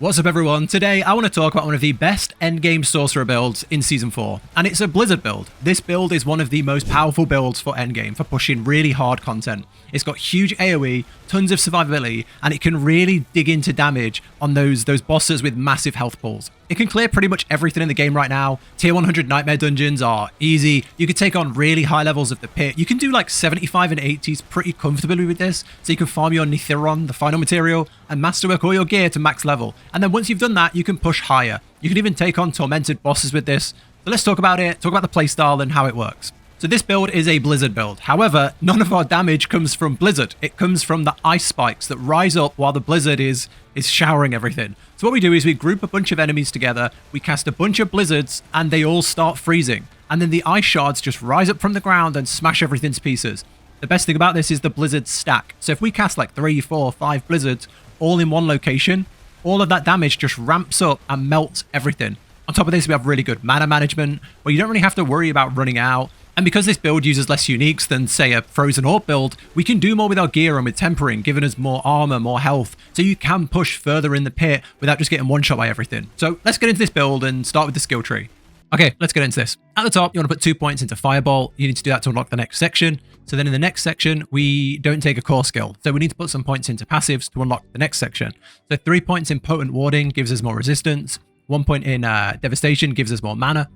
What's up everyone? Today I want to talk about one of the best endgame sorcerer builds in Season 4, and it's a Blizzard build. This build is one of the most powerful builds for endgame for pushing really hard content. It's got huge AoE, tons of survivability, and it can really dig into damage on those bosses with massive health pools. It can clear pretty much everything in the game right now. Tier 100 nightmare dungeons are easy. You can take on really high levels of the pit. You can do like 75 and 80s pretty comfortably with this, so you can farm your Nitheron, the final material, and masterwork all your gear to max level. And then once you've done that, you can push higher. You can even take on tormented bosses with this. So let's talk about it, talk about the playstyle and how it works. So this build is a Blizzard build. However, none of our damage comes from Blizzard. It comes from the ice spikes that rise up while the Blizzard is showering everything. So what we do is we group a bunch of enemies together, we cast a bunch of Blizzards, and they all start freezing. And then the ice shards just rise up from the ground and smash everything to pieces. The best thing about this is the Blizzard stack. So if we cast like 3, 4, 5 Blizzards all in one location, all of that damage just ramps up and melts everything. On top of this, we have really good mana management, where you don't really have to worry about running out. And because this build uses less uniques than, say, a Frozen Orb build, we can do more with our gear and with tempering, giving us more armor, more health, so you can push further in the pit without just getting one-shot by everything. So let's get into this build and start with the skill tree. Okay, let's get into this. At the top, you want to put 2 points into Fireball. You need to do that to unlock the next section. So then in the next section, we don't take a core skill. So we need to put some points into passives to unlock the next section. So 3 points in Potent Warding gives us more resistance. 1 point in Devastation gives us more mana.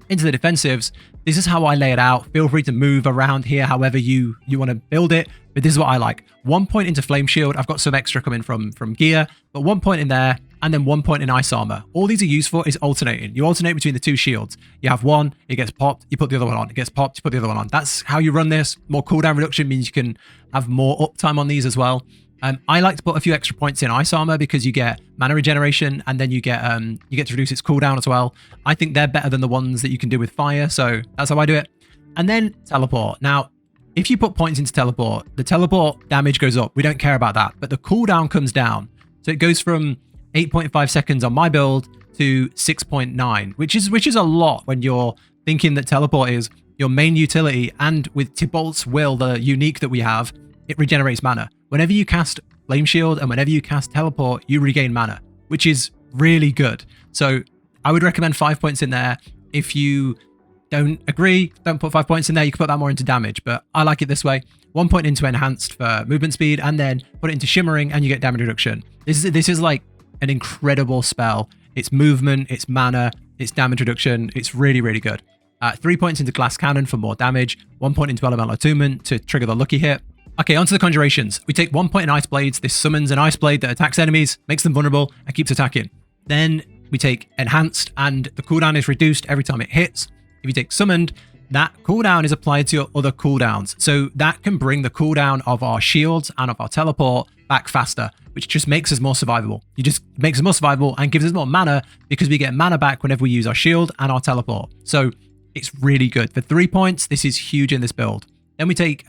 Into the defensives, this is how I lay it out. Feel free to move around here however you want to build it, but this is what I like. 1 point into Flame Shield. I've got some extra coming from gear, but 1 point in there, and then 1 point in Ice Armor. All these are used for is alternating. You alternate between the two shields. You have one, it gets popped, you put the other one on. It gets popped, you put the other one on. That's how you run this. More cooldown reduction means you can have more uptime on these as well. I like to put a few extra points in Ice Armor because you get mana regeneration and then you get to reduce its cooldown as well. I think they're better than the ones that you can do with fire, so that's how I do it. And then Teleport. Now, if you put points into Teleport, the Teleport damage goes up. We don't care about that, but the cooldown comes down. So it goes from 8.5 seconds on my build to 6.9, which is a lot when you're thinking that Teleport is your main utility, and with Tibalt's Will, the unique that we have, it regenerates mana. Whenever you cast Flame Shield and whenever you cast Teleport, you regain mana, which is really good. So I would recommend 5 points in there. If you don't agree, don't put 5 points in there. You can put that more into damage, but I like it this way. 1 point into Enhanced for movement speed, and then put it into Shimmering and you get damage reduction. This is like an incredible spell. It's movement, it's mana, it's damage reduction. It's really, really good. 3 points into Glass Cannon for more damage. 1 point into Elemental Attunement to trigger the lucky hit. Okay, onto the conjurations. We take 1 point in Ice Blades. This summons an Ice Blade that attacks enemies, makes them vulnerable, and keeps attacking. Then we take Enhanced, and the cooldown is reduced every time it hits. If you take Summoned, that cooldown is applied to your other cooldowns. So that can bring the cooldown of our shields and of our teleport back faster, which just makes us more survivable. It just makes us more survivable and gives us more mana because we get mana back whenever we use our shield and our teleport. So it's really good. For 3 points, this is huge in this build. Then we take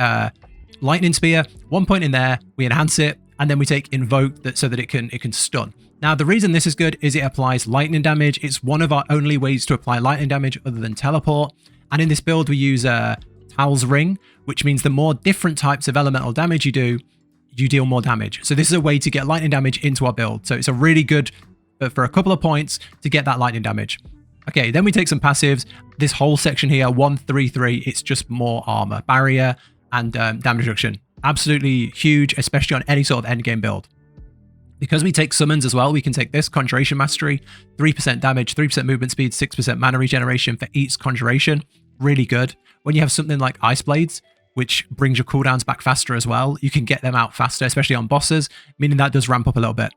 Lightning Spear, 1 point in there, we enhance it, and then we take Invoke so that it can stun. Now, the reason this is good is it applies lightning damage. It's one of our only ways to apply lightning damage other than teleport. And in this build, we use Tal's Ring, which means the more different types of elemental damage you do, you deal more damage. So this is a way to get lightning damage into our build. So it's a really good, for a couple of points, to get that lightning damage. Okay, then we take some passives. This whole section here, 1, 3, 3, it's just more armor, barrier, and damage reduction. Absolutely huge, especially on any sort of endgame build. Because we take summons as well, we can take this Conjuration Mastery, 3% damage, 3% movement speed, 6% mana regeneration for each conjuration. Really good. When you have something like Ice Blades, which brings your cooldowns back faster as well, you can get them out faster, especially on bosses, meaning that does ramp up a little bit.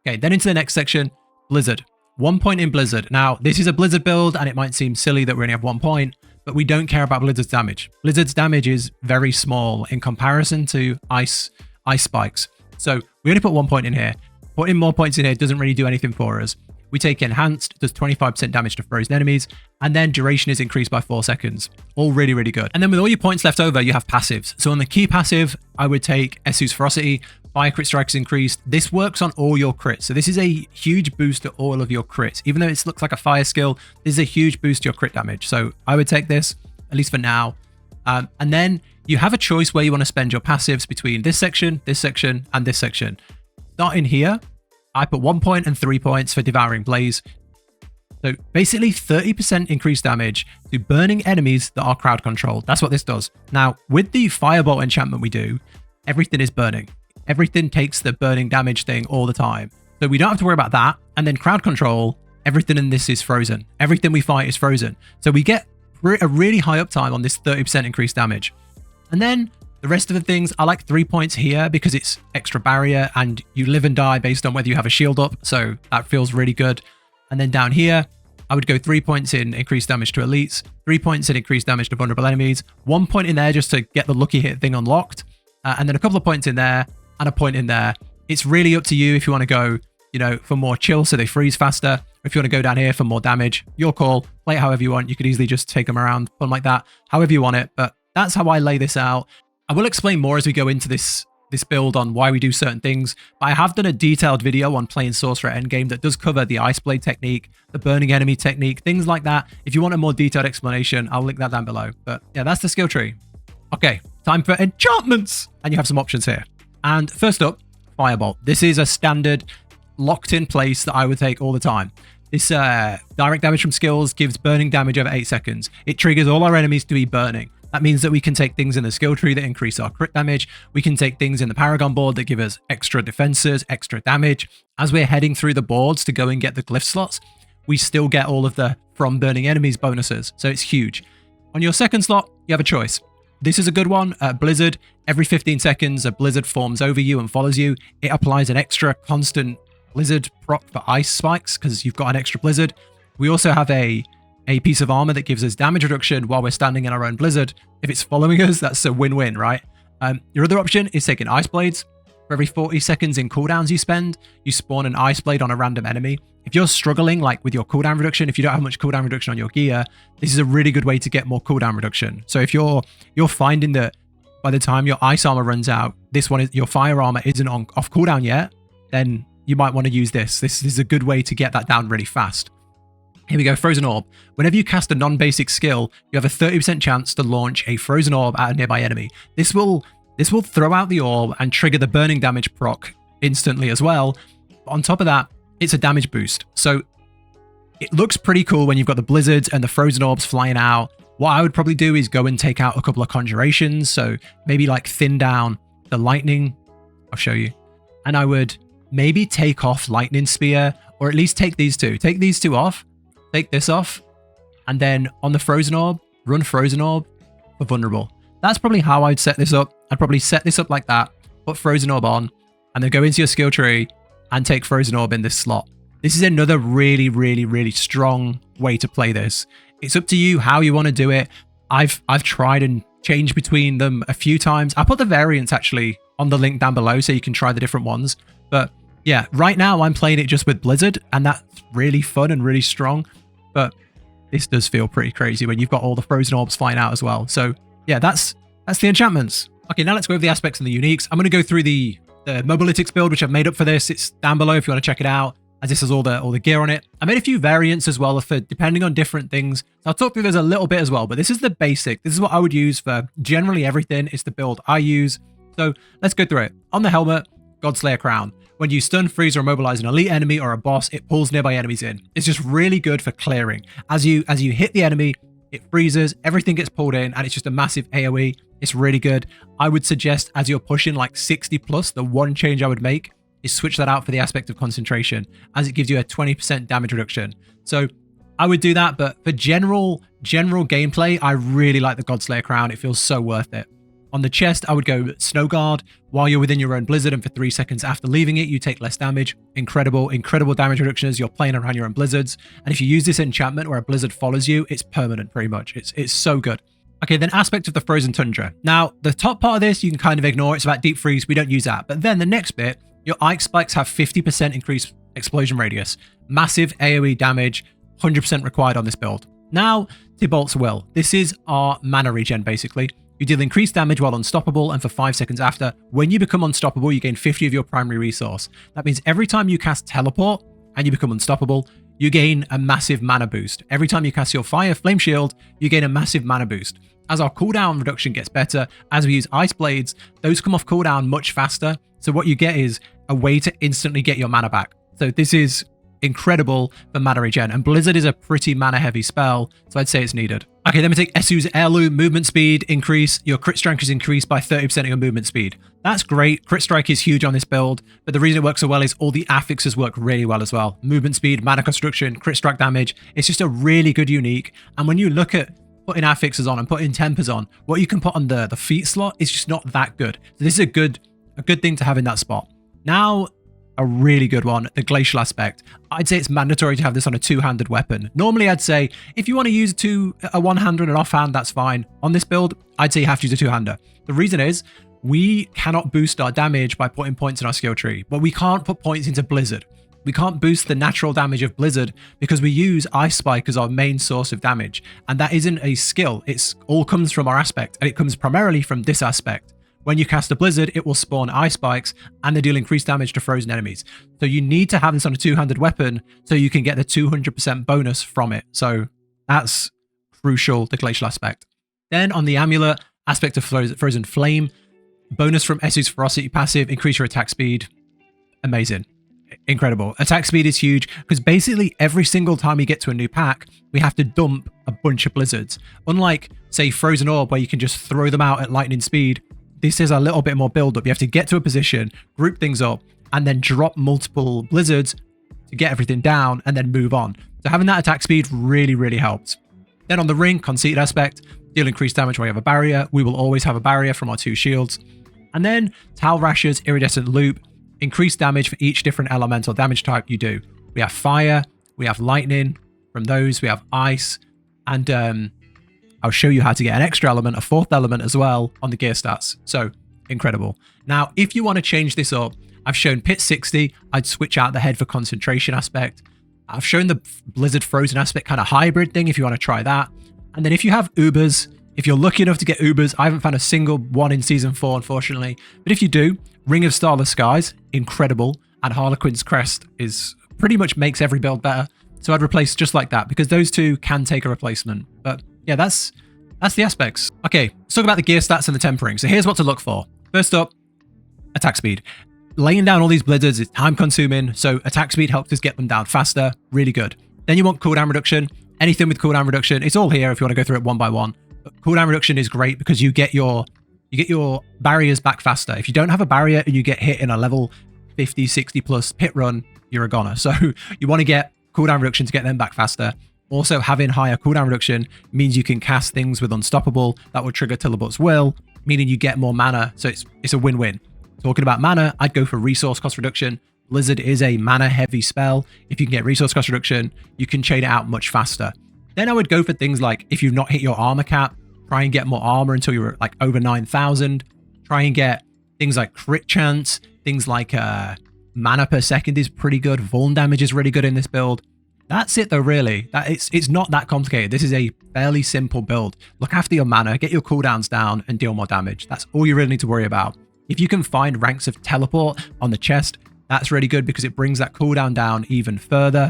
Okay, then into the next section, Blizzard. 1 point in Blizzard. Now, this is a Blizzard build, and it might seem silly that we only have 1 point, but we don't care about Blizzard's damage. Blizzard's damage is very small in comparison to ice spikes. So we only put 1 point in here. Putting more points in here doesn't really do anything for us. We take Enhanced, does 25% damage to frozen enemies, and then duration is increased by 4 seconds. All really, really good. And then with all your points left over, you have passives. So on the key passive, I would take Esu's Ferocity, Fire Crit Strike is increased. This works on all your crits. So this is a huge boost to all of your crits. Even though it looks like a fire skill, this is a huge boost to your crit damage. So I would take this, at least for now. And then you have a choice where you want to spend your passives between this section, and this section. Starting here, I put 1 point and 3 points for Devouring Blaze. So basically 30% increased damage to burning enemies that are crowd controlled. That's what this does. Now, with the Firebolt enchantment we do, everything is burning. Everything takes the burning damage thing all the time. So we don't have to worry about that. And then crowd control, everything in this is frozen. Everything we fight is frozen. So we get a really high uptime on this 30% increased damage. And then the rest of the things, I like 3 points here because it's extra barrier and you live and die based on whether you have a shield up. So that feels really good. And then down here, I would go 3 points in increased damage to elites, 3 points in increased damage to vulnerable enemies, 1 point in there just to get the lucky hit thing unlocked, and then a couple of points in there and a point in there. It's really up to you if you want to go, you know, for more chill so they freeze faster. If you want to go down here for more damage, your call. Play it however you want. You could easily just take them around, put them like that, however you want it. But that's how I lay this out. I will explain more as we go into this build on why we do certain things, but I have done a detailed video on playing Sorcerer endgame that does cover the Ice Blade technique, the burning enemy technique, things like that. If you want a more detailed explanation, I'll link that down below. But yeah, that's the skill tree. Okay, time for enchantments. And you have some options here. And first up, Firebolt. This is a standard locked in place that I would take all the time. This direct damage from skills gives burning damage over 8 seconds. It triggers all our enemies to be burning. That means that we can take things in the skill tree that increase our crit damage. We can take things in the Paragon Board that give us extra defenses, extra damage. As we're heading through the boards to go and get the glyph slots, we still get all of the from burning enemies bonuses. So it's huge. On your second slot, you have a choice. This is a good one. Blizzard. Every 15 seconds, a blizzard forms over you and follows you. It applies an extra constant blizzard proc for ice spikes because you've got an extra blizzard. We also have a piece of armor that gives us damage reduction while we're standing in our own blizzard. If it's following us, that's a win-win, right? Your other option is taking ice blades. For every 40 seconds in cooldowns you spend, you spawn an ice blade on a random enemy. If you're struggling like with your cooldown reduction, if you don't have much cooldown reduction on your gear, this is a really good way to get more cooldown reduction. So if you're finding that by the time your ice armor runs out, your fire armor isn't off cooldown yet, then you might want to use this. This is a good way to get that down really fast. Here we go, Frozen Orb. Whenever you cast a non-basic skill, you have a 30% chance to launch a Frozen Orb at a nearby enemy. This will throw out the orb and trigger the burning damage proc instantly as well. On top of that, it's a damage boost. So it looks pretty cool when you've got the blizzards and the Frozen Orbs flying out. What I would probably do is go and take out a couple of conjurations. So maybe like thin down the lightning. I'll show you. And I would maybe take off Lightning Spear, or at least take these two. Take these two off. Take this off, and then on the Frozen Orb, run Frozen Orb for vulnerable. That's probably how I'd set this up. I'd probably set this up like that, put Frozen Orb on, and then go into your skill tree and take Frozen Orb in this slot. This is another really, really, really strong way to play this. It's up to you how you want to do it. I've tried and changed between them a few times. I put the variants actually on the link down below so you can try the different ones. But yeah, right now I'm playing it just with Blizzard, and that's really fun and really strong. But this does feel pretty crazy when you've got all the Frozen Orbs flying out as well. So yeah, that's the enchantments. Okay, now let's go over the aspects and the uniques. I'm going to go through the Mobalytics build, which I've made up for this. It's down below if you want to check it out, as this has all the gear on it. I made a few variants as well for depending on different things. So I'll talk through those a little bit as well, but this is the basic. This is what I would use for generally everything. It's the build I use. So let's go through it. On the helmet, Godslayer Crown. When you stun, freeze, or immobilize an elite enemy or a boss, it pulls nearby enemies in. It's just really good for clearing. As you hit the enemy, it freezes, everything gets pulled in, and it's just a massive AoE. It's really good. I would suggest as you're pushing like 60 plus, the one change I would make is switch that out for the aspect of concentration, as it gives you a 20% damage reduction. So I would do that, but for general gameplay, I really like the Godslayer Crown. It feels so worth it. On the chest, I would go Snow Guard. While you're within your own blizzard and for 3 seconds after leaving it, you take less damage. Incredible damage reduction as you're playing around your own blizzards. And if you use this enchantment where a blizzard follows you, it's permanent pretty much. It's so good. Okay, then aspect of the Frozen Tundra. Now, the top part of this, you can kind of ignore. It's about deep freeze. We don't use that. But then the next bit, your ice spikes have 50% increased explosion radius. Massive AoE damage, 100% required on this build. Now, Tibalt's Will. This is our mana regen, basically. You deal increased damage while unstoppable, and for 5 seconds after. When you become unstoppable, you gain 50 of your primary resource. That means every time you cast Teleport and you become unstoppable, you gain a massive mana boost. Every time you cast your Fire Flame Shield, you gain a massive mana boost. As our cooldown reduction gets better, as we use Ice Blades, those come off cooldown much faster. So what you get is a way to instantly get your mana back. So this is incredible for mana regen, and Blizzard is a pretty mana heavy spell, so I'd say it's needed. Okay, then we take Esu's Heirloom. Movement speed increase. Your crit strike is increased by 30% of your movement speed. That's great. Crit strike is huge on this build, but the reason it works so well is all the affixes work really well as well. Movement speed, mana construction, crit strike damage. It's just a really good unique, and when you look at putting affixes on and putting tempers on, what you can put on the feat slot is just not that good. So this is a good thing to have in that spot. Now, a really good one, the Glacial Aspect. I'd say it's mandatory to have this on a two-handed weapon. Normally, I'd say if you want to use a one-hander and an offhand, that's fine. On this build, I'd say you have to use a two-hander. The reason is we cannot boost our damage by putting points in our skill tree, but we can't put points into Blizzard. We can't boost the natural damage of Blizzard because we use Ice Spike as our main source of damage, and that isn't a skill. It's all comes from our aspect, and it comes primarily from this aspect. When you cast a Blizzard, it will spawn Ice Spikes, and they deal increased damage to frozen enemies. So you need to have this on a two-handed weapon so you can get the 200% bonus from it. So that's crucial, the Glacial Aspect. Then on the Amulet, Aspect of Frozen Flame, bonus from Esu's Ferocity passive, increase your attack speed. Amazing. Incredible. Attack speed is huge because basically every single time we get to a new pack, we have to dump a bunch of Blizzards. Unlike, say, Frozen Orb, where you can just throw them out at lightning speed, this is a little bit more build-up. You have to get to a position, group things up, and then drop multiple Blizzards to get everything down and then move on. So having that attack speed really, really helps. Then on the Ring, Conceited Aspect, deal increased damage when you have a barrier. We will always have a barrier from our two shields. And then Tal Rasher's Iridescent Loop, increased damage for each different elemental damage type you do. We have fire, we have lightning, from those we have ice, and I'll show you how to get an extra element, a fourth element as well on the gear stats. So incredible. Now, if you want to change this up, I've shown Pit 60. I'd switch out the head for concentration aspect. I've shown the Blizzard Frozen aspect kind of hybrid thing if you want to try that. And then if you have Ubers, if you're lucky enough to get Ubers, I haven't found a single one in Season 4, unfortunately. But if you do, Ring of Starless Skies, incredible. And Harlequin's Crest is pretty much makes every build better. So I'd replace just like that because those two can take a replacement. But yeah, that's the aspects. Okay, let's talk about the gear stats and the tempering. So here's what to look for. First up, attack speed. Laying down all these Blizzards is time consuming, so attack speed helps us get them down faster. Really good. Then you want cooldown reduction. Anything with cooldown reduction, it's all here if you want to go through it one by one. But cooldown reduction is great because you get your barriers back faster. If you don't have a barrier and you get hit in a level 50, 60 plus pit run, you're a goner. So you want to get cooldown reduction to get them back faster. Also, having higher cooldown reduction means you can cast things with Unstoppable that will trigger Tillabut's Will, meaning you get more mana. So it's a win-win. Talking about mana, I'd go for resource cost reduction. Blizzard is a mana-heavy spell. If you can get resource cost reduction, you can chain it out much faster. Then I would go for things like, if you've not hit your armor cap, try and get more armor until you're like over 9,000. Try and get things like crit chance, things like mana per second is pretty good. Vuln damage is really good in this build. That's it though, really. It's not that complicated. This is a fairly simple build. Look after your mana, get your cooldowns down, and deal more damage. That's all you really need to worry about. If you can find ranks of teleport on the chest, that's really good because it brings that cooldown down even further.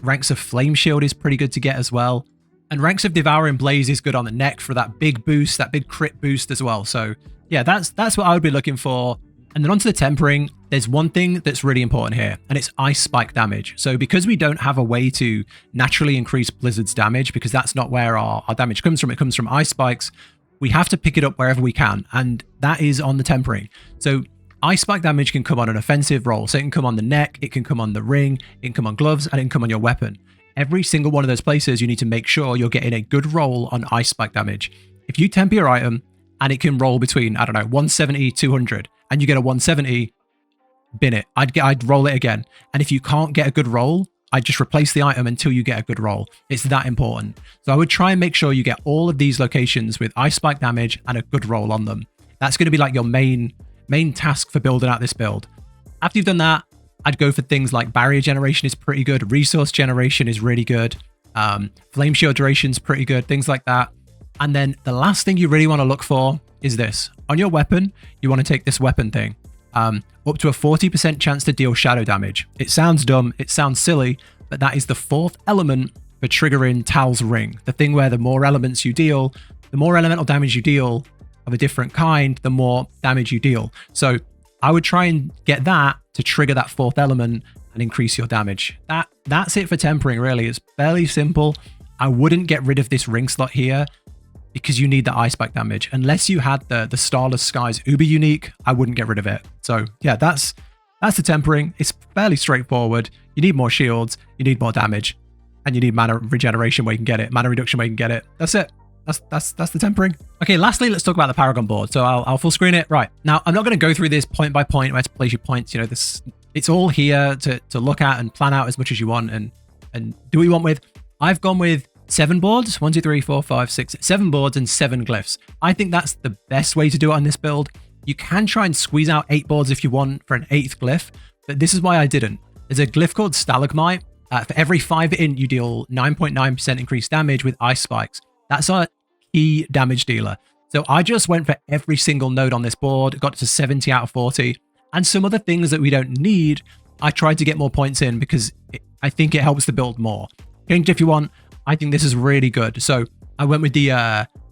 Ranks of Flame Shield is pretty good to get as well. And ranks of Devouring Blaze is good on the neck for that big boost, that big crit boost as well. So yeah, that's what I would be looking for. And then onto the tempering, there's one thing that's really important here, and it's Ice Spike damage. So because we don't have a way to naturally increase Blizzard's damage, because that's not where our damage comes from, it comes from Ice Spikes, we have to pick it up wherever we can, and that is on the tempering. So Ice Spike damage can come on an offensive roll, so it can come on the neck, it can come on the ring, it can come on gloves, and it can come on your weapon. Every single one of those places, you need to make sure you're getting a good roll on Ice Spike damage. If you temper your item, and it can roll between, I don't know, 170, 200, and you get a 170, bin it. I'd roll it again. And if you can't get a good roll, I'd just replace the item until you get a good roll. It's that important. So I would try and make sure you get all of these locations with Ice Spike damage and a good roll on them. That's going to be like your main task for building out this build. After you've done that, I'd go for things like barrier generation is pretty good. Resource generation is really good. Flame shield duration is pretty good. Things like that. And then the last thing you really want to look for is this. On your weapon, you want to take this weapon thing. Up to a 40% chance to deal shadow damage. It sounds dumb, it sounds silly, but that is the fourth element for triggering Tal's Ring. The thing where the more elements you deal, the more elemental damage you deal of a different kind, the more damage you deal. So I would try and get that to trigger that fourth element and increase your damage. That's it for tempering, really. It's fairly simple. I wouldn't get rid of this ring slot here because you need the ice spike damage. Unless you had the Starless Skies Uber unique, I wouldn't get rid of it. So yeah, that's the tempering. It's fairly straightforward. You need more shields, you need more damage, and you need mana regeneration where you can get it, mana reduction where you can get it. That's it. That's the tempering. Okay, lastly, let's talk about the Paragon Board. So I'll full screen it. Right, now I'm not going to go through this point by point where to place your points. You know, it's all here to look at and plan out as much as you want and do what you want with. I've gone with 7 boards, 1, 2, 3, 4, 5, 6, 7 boards and 7 glyphs. I think that's the best way to do it on this build. You can try and squeeze out 8 boards if you want for an 8th glyph, but this is why I didn't. There's a glyph called Stalagmite. For every 5 int, you deal 9.9% increased damage with ice spikes. That's our key damage dealer. So I just went for every single node on this board, got to 70 out of 40, and some other things that we don't need, I tried to get more points in because I think it helps the build more. Change if you want. I think this is really good. So I went with the,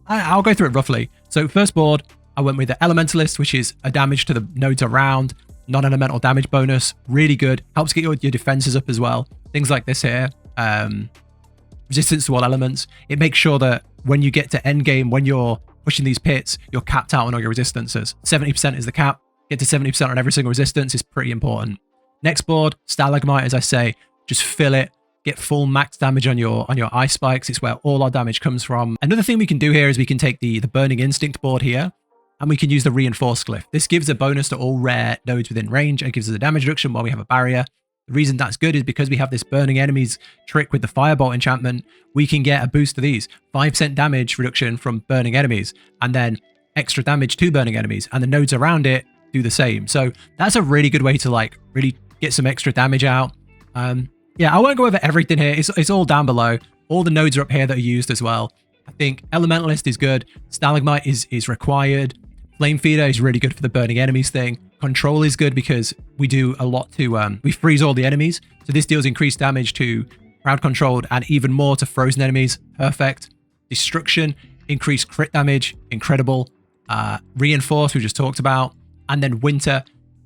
I'll go through it roughly. So first board, I went with the Elementalist, which is a damage to the nodes around, non-elemental damage bonus, really good. Helps get your defenses up as well. Things like this here, resistance to all elements. It makes sure that when you get to endgame, when you're pushing these pits, you're capped out on all your resistances. 70% is the cap. Get to 70% on every single resistance is pretty important. Next board, Stalagmite, as I say, just fill it. Get full max damage on your ice spikes. It's where all our damage comes from. Another thing we can do here is we can take the Burning Instinct board here, and we can use the Reinforced Glyph. This gives a bonus to all rare nodes within range and gives us a damage reduction while we have a barrier. The reason that's good is because we have this Burning Enemies trick with the Firebolt enchantment, we can get a boost to these. 5% damage reduction from Burning Enemies, and then extra damage to Burning Enemies, and the nodes around it do the same. So that's a really good way to like really get some extra damage out. Yeah, I won't go over everything here. It's all down below. All the nodes are up here that are used as well. I think Elementalist is good. Stalagmite is required. Flame Feeder is really good for the Burning Enemies thing. Control is good because we do a lot to, we freeze all the enemies. So this deals increased damage to crowd controlled and even more to frozen enemies. Perfect. Destruction, increased crit damage, incredible. Reinforce, we just talked about. And then Winter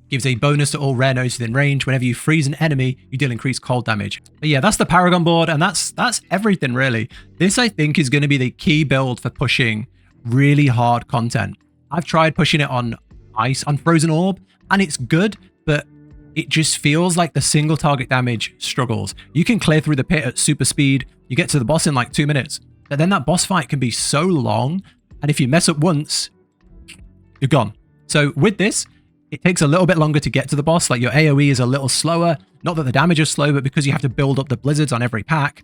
gives a bonus to all rare nodes within range. Whenever you freeze an enemy, you deal increased cold damage. But yeah, that's the Paragon Board, and that's everything really. This, I think, is going to be the key build for pushing really hard content. I've tried pushing it on ice, on Frozen Orb, and it's good, but it just feels like the single target damage struggles. You can clear through the pit at super speed. You get to the boss in like 2 minutes, but then that boss fight can be so long, and if you mess up once, you're gone. So with this, it takes a little bit longer to get to the boss. Like your AoE is a little slower. Not that the damage is slow, but because you have to build up the blizzards on every pack.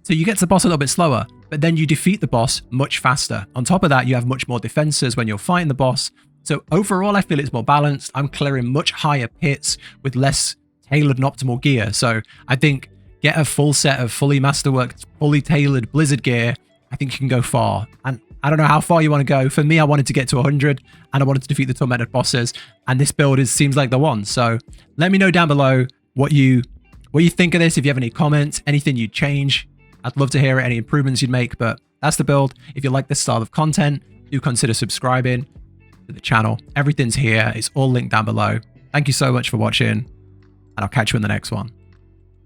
So you get to the boss a little bit slower, but then you defeat the boss much faster. On top of that, you have much more defenses when you're fighting the boss. So overall, I feel it's more balanced. I'm clearing much higher pits with less tailored and optimal gear. So I think get a full set of fully masterworked, fully tailored blizzard gear. I think you can go far. And I don't know how far you want to go. For me, I wanted to get to 100 and I wanted to defeat the tormented bosses. And this build seems like the one. So let me know down below what you think of this. If you have any comments, anything you'd change, I'd love to hear it, any improvements you'd make. But that's the build. If you like this style of content, do consider subscribing to the channel. Everything's here. It's all linked down below. Thank you so much for watching, and I'll catch you in the next one.